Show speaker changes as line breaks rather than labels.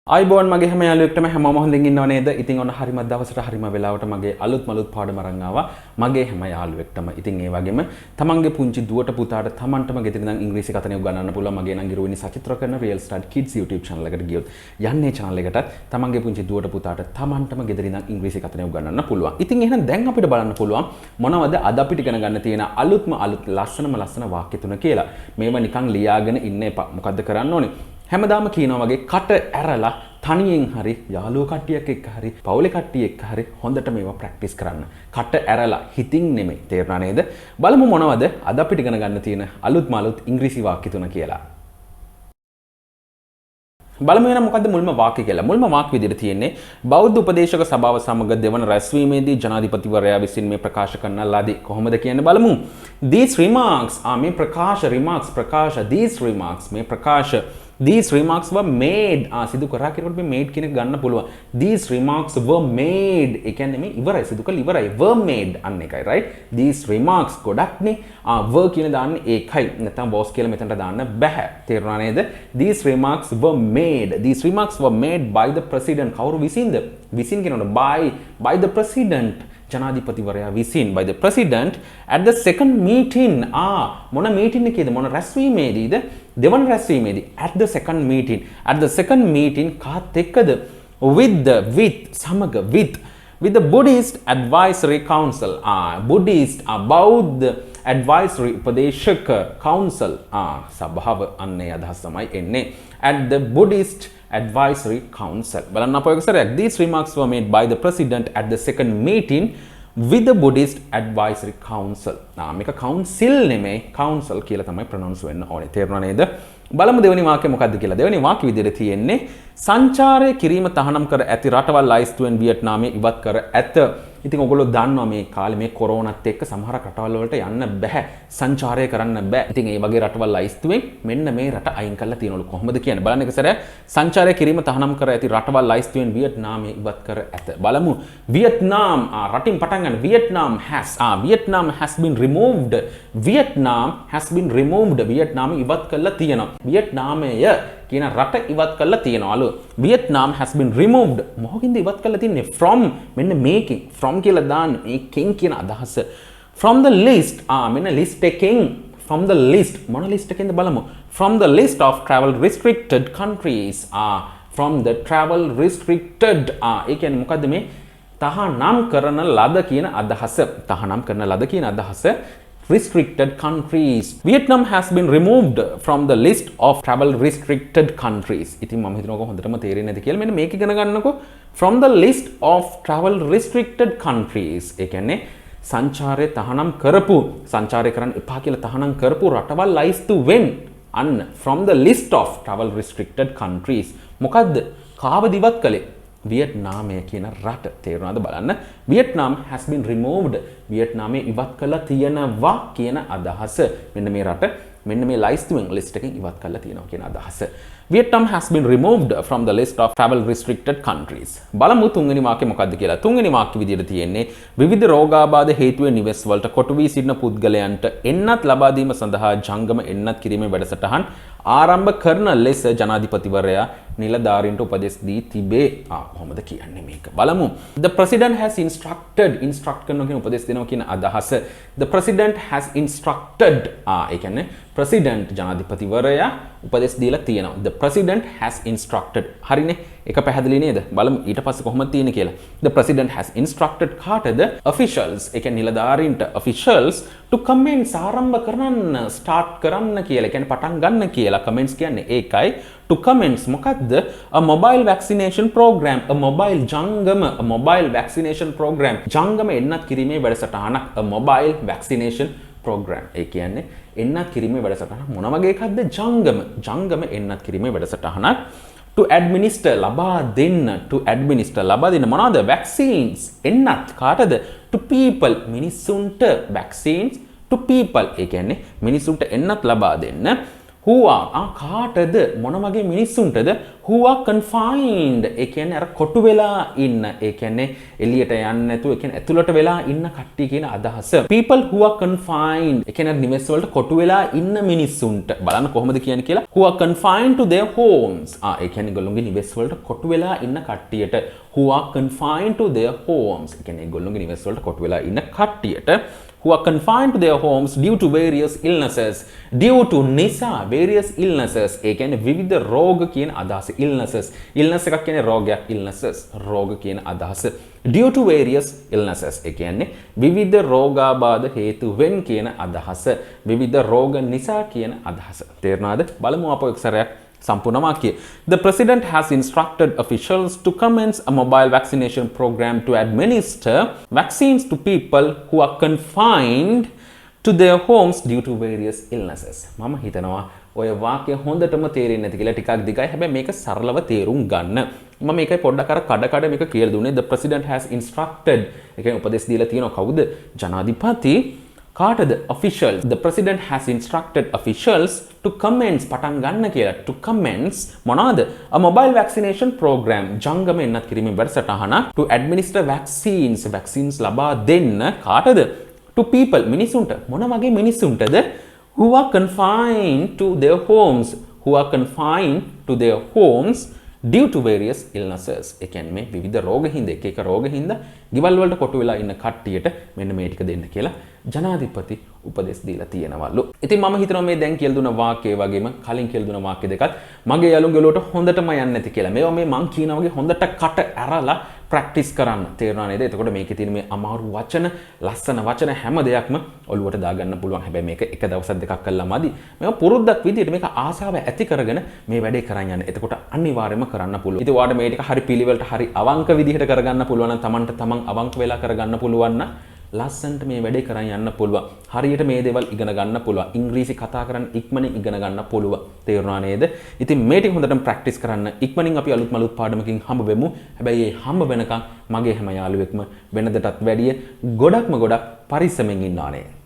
අයිබෝන් මගේ හැම යාළුවෙක්ටම හැමෝම හොඳින් ඉන්නව නේද? ඉතින් ඔන්න හරිම දවසට හරිම වෙලාවට මගේ අලුත් පාඩම අරන් ආවා. මගේ හැම යාළුවෙක්ටම. ඉතින් ඒ වගේම තමන්ගේ පුංචි දුවට පුතාට තමන්ටම ගෙදර ඉඳන් ඉංග්‍රීසි කතන උගන්වන්න පුළුවන්. මගේ නම් ගිරුවිනි සචිත්‍ර කරන Real Start Kids YouTube channel එකට ගියොත් යන්නේ channel එකටත් තමන්ගේ පුංචි දුවට පුතාට තමන්ටම ගෙදර ඉඳන් ඉංග්‍රීසි කතන උගන්වන්න පුළුවන්. ඉතින් එහෙනම් දැන් අපිට බලන්න පුළුවන් මොනවද අද අපිට ඉගෙන ගන්න තියෙන අලුත් ලස්සන වාක්‍ය තුන කියලා. මේවා නිකන් ලියාගෙන ඉන්න එපා. මොකද්ද කරන්න ඕනේ? හැමදාම කියනවා වගේ කට ඇරලා තනියෙන් හරි යාළුවෝ කට්ටියක් එක්ක හරි පවුලේ කට්ටිය එක්ක හරි හොඳට මේවා ප්‍රැක්ටිස් කරන්න. කට ඇරලා හිතින් නෙමෙයි. තේරුණා නේද? බලමු මොනවද අද අපිට ඉගෙන ගන්න තියෙන අලුත් ඉංග්‍රීසි වාක්‍ය තුන කියලා. බලමු එහෙනම් මොකද්ද මුල්ම වාක්‍ය කියලා. මුල්ම වාක්‍ය විදිහට තියෙන්නේ බෞද්ධ උපදේශක සභාව සමග දෙවන රැස්වීමේදී ජනාධිපතිවරයා විසින් මේ ප්‍රකාශ කරන ලදී. කොහොමද කියන්නේ බලමු. These remarks මේ ප්‍රකාශ These remarks were made. සිදු කරා කියනකොට මේ made කියන එක ගන්න පුළුවන්. These remarks were made. ඒ කියන්නේ මේ ඉවරයි සිදු කළ ඉවරයි. Were made අන්න එකයි right. These remarks ගොඩක්නේ. were කියන දාන්නේ ඒකයි. නැත්නම් was කියලා මෙතනට දාන්න බෑ. තේරුණා නේද? These remarks were made. These remarks were made by the president. කවුරු විසින්ද? විසින් කියනකොට by the president. ජනාධිපතිවරයා විසින් by the president at the second meeting. මොන meeting එකේද? මොන රැස්වීමේදීද? දෙවන රැස්වීමේදී at the second meeting කාත් එක්කද? with the Buddhist Advisory Council. Buddhist බෞද්ධ advisory උපදේශක council සභාව අන්නේ අදහස් තමයි එන්නේ. at the Buddhist Advisory Council. බලන්න අපෝ එක සැරයක්. These remarks were made by the president at the second meeting with the Buddhist Advisory Council. මේක council නෙමෙයි council කියලා තමයි pronounce වෙන්න ඕනේ. තේරුණා නේද? බලමු දෙවෙනි වාක්‍යය මොකක්ද කියලා. දෙවෙනි වාක්‍ය විදිහට තියෙන්නේ සංචාරය කිරීම තහනම් කර ඇති රටවල් ලයිස්තුවෙන් වියට්නාමයේ ඉවත් කර ඇත. ඉතින් ඔයගොල්ලෝ දන්නවා මේ කාලේ මේ කොරෝනාත් එක්ක සමහර රටවල් වලට යන්න බෑ. සංචාරය කරන්න බෑ. ඉතින් ඒ වගේ රටවල් ලයිස්තුවෙන් මෙන්න මේ රට අයින් කරලා තියෙනවලු. කොහොමද කියන්නේ? බලන්න එක සැරයක්. සංචාරය කිරීම තහනම් කර ඇති රටවල් ලයිස්තුවෙන් වියට්නාමයේ ඉවත් කර ඇත. බලමු. වියට්නාම් රටින් පටන් ගන්න. Vietnam has been removed. Vietnam ඉවත් කරලා තියෙනවා. වියට්නාමය කියන රට ඉවත් කරලා තියෙනවලු. Vietnam has been removed. මොකකින්ද ඉවත් කරලා තින්නේ? From මෙන්න මේකෙන්. From කියලා දාන්න මේකෙන් කියන අදහස. From the list. මෙන්න list එකෙන්. From the list. මොන list එකෙන්ද බලමු. From the list of travel restricted countries. From the travel restricted. ඒ කියන්නේ මොකද්ද මේ? තහනම් කරන ලද කියන අදහස. Restricted countries. Vietnam has been removed from the list of travel restricted countries. ඉතින් මම හිතනවා හොඳටම තේරෙන්නේ නැති කියලා. මෙන්න මේක ඉගෙන ගන්නකො. From the list of travel restricted countries. ඒ කියන්නේ සංචාරය කරන්න එපා කියලා තහනම් කරපු රටවල් ලයිස්තුවෙන් අන්න from the list of travel restricted countries. මොකද්ද? කාවද ඉවත් කළේ? වියට්නාමය කියන රට. තේරුණාද බලන්න. Vietnam has been removed. වියට්නාමයේ ඉවත් කළා තියෙනවා කියන අදහස. මෙන්න මේ රට මෙන්න මේ ලයිස්තුවෙන් ලිස්ට් එකෙන් ඉවත් කරලා තියෙනවා කියන අදහස. Vietnam has been removed from the list of travel restricted countries. බලමු තුන්වෙනි වාක්‍යය මොකක්ද කියලා. තුන්වෙනි වාක්‍ය විදිහට තියෙන්නේ විවිධ රෝගාබාධ හේතුවෙන් නිවෙස් වලට කොටු වී සිටින පුද්ගලයන්ට එන්නත් ලබා දීම සඳහා ජංගම එන්නත් කිරීමේ වැඩසටහන් ආරම්භ කරන ලෙස ජනාධිපතිවරයා නිලධාරීන්ට උපදෙස් දී තිබේ. කොහොමද කියන්නේ මේක? බලමු. The president has instruct කරනවා කියන උපදෙස් දෙනවා කියන අදහස. The president has instructed. ඒ කියන්නේ president ජනාධිපතිවරයා උපදෙස් දීලා තියෙනවා. The president has instructed. හරිනේ? ඒක පැහැදිලි නේද? බලමු ඊට පස්සේ කොහොමද තියෙන්නේ කියලා. The president has instructed කාටද? Officials. ඒ කියන්නේ නිලධාරීන්ට officials to commence ආරම්භ කරන්න start කරන්න කියලා. ඒ කියන්නේ පටන් ගන්න කියලා. commence කියන්නේ ඒකයි. To commence මොකද්ද? A mobile vaccination program. A mobile vaccination program. ජංගම එන්නත් කිරීමේ වැඩසටහනක්. A mobile vaccination program. ඒ කියන්නේ එන්නත් කිරීමේ වැඩසටහන මොන වගේ එකක්ද? ජංගම එන්නත් කිරීමේ වැඩසටහනක්. To administer ලබා දෙන්න මොනවද? vaccines එන්නත් කාටද? to people මිනිසුන්ට vaccines to people. ඒ කියන්නේ මිනිසුන්ට එන්නත් ලබා දෙන්න. who are කාටද මොන වගේ මිනිස්සුන්ටද who are confined ඒ කියන්නේ අර කොටු වෙලා ඉන්න ඒ කියන්නේ එළියට යන්නේ නැතුව ඒ කියන්නේ ඇතුළට වෙලා ඉන්න කට්ටිය කියන අදහස people who are confined ඒ කියන්නේ නිවෙස් වලට කොටු වෙලා ඉන්න මිනිස්සුන්ට බලන්න කොහොමද කියන්නේ කියලා who are confined to their homes ඒ කියන්නේ ඒගොල්ලෝගේ නිවෙස් වලට කොටු වෙලා ඉන්න කට්ටියට who are confined to their homes ඒ කියන්නේ ඒගොල්ලෝගේ නිවෙස් වලට කොටු වෙලා ඉන්න කට්ටියට who are confined to their homes due to various illnesses due to නිසා various illnesses ඒ කියන්නේ විවිධ රෝග කියන අදහස illnesses illness එකක් කියන්නේ රෝගයක් illnesses රෝග කියන අදහස due to various illnesses ඒ කියන්නේ විවිධ රෝගාබාධ හේතුවෙන් කියන අදහස විවිධ රෝග නිසා කියන අදහස තේරුණාද බලමු අපෝ එක් සැරයක් සම්පූර්ණ වාක්‍යය The president has instructed officials to commence a mobile vaccination program to administer vaccines to people who are confined to their homes due to various illnesses. මම හිතනවා ඔය වාක්‍ය හොඳටම තේරෙන්නේ නැති කියලා ටිකක් දිගයි. හැබැයි මේක සරලව තේරුම් ගන්න. මම මේකයි පොඩ්ඩක් අර කඩ මේක කියලා දුන්නේ. The president has instructed. ඒ කියන්නේ උපදෙස් දීලා තියෙනවා කවුද? ජනාධිපති කාටද officials the president has instructed officials to commence පටන් ගන්න කියලා to commence මොනවාද a mobile vaccination program ජංගම එන්නත් කිරීමේ වැඩසටහන to administer vaccines ලබා දෙන්න කාටද to people මිනිසුන්ට මොන වගේ මිනිසුන්ටද who are confined to their homes due to various illnesses ඒ කියන්නේ මේ විවිධ රෝග හින්දා එක රෝග හින්දා ගෙවල් වලට කොටු වෙලා ඉන්න කට්ටියට මෙන්න මේ ටික දෙන්න කියලා ජනාධිපති උපදෙස් දීලා තියෙනවලු. ඉතින් මම හිතනවා මේ දැන් කියලා දුන වාක්‍යය වගේම කලින් කියලා දුන වාක්‍ය දෙකත් මගේ යාළුවෝ ගලුවට හොඳටම යන්නේ නැති කියලා. මේවා මේ මං කියනා වගේ හොඳට කට ඇරලා ප්‍රැක්ටිස් කරන්න. තේරුණා නේද? එතකොට මේකේ තියෙන මේ අමාරු වචන, ලස්සන වචන හැම දෙයක්ම ඔලුවට දාගන්න පුළුවන්. හැබැයි මේක එක දවසක් දෙකක් කළා මදි. මේක පුරුද්දක් විදියට මේක ආසාව ඇති කරගෙන මේ වැඩේ කරන් යන්න. එතකොට අනිවාර්යයෙන්ම කරන්න පුළුවන්. ඉතින් ඔයාලට මේ ටික හරි පිළිවෙලට හරි අවංක විදිහට කරගන්න පුළුවන් නම් තමන්ට තමන් අවංක වෙලා කරගන්න පුළුවන් නම් ලස්සන්ට මේ වැඩේ කරන් යන්න පුළුවන්. හරියට මේ දේවල් ඉගෙන ගන්න පුළුවන්. ඉංග්‍රීසි කතා කරන්න ඉක්මනින් ඉගෙන ගන්න පුළුවන්. තේරුණා නේද? ඉතින් මේ ටික හොඳටම ප්‍රැක්ටිස් කරන්න. ඉක්මනින් අපි අලුත් පාඩමකින් හම්බ වෙමු. හැබැයි මේ හම්බ වෙනකන් මගේ හැම යාළුවෙක්ම වෙනදටත් වැඩිය ගොඩක් පරිස්සමෙන් ඉන්න ඕනේ.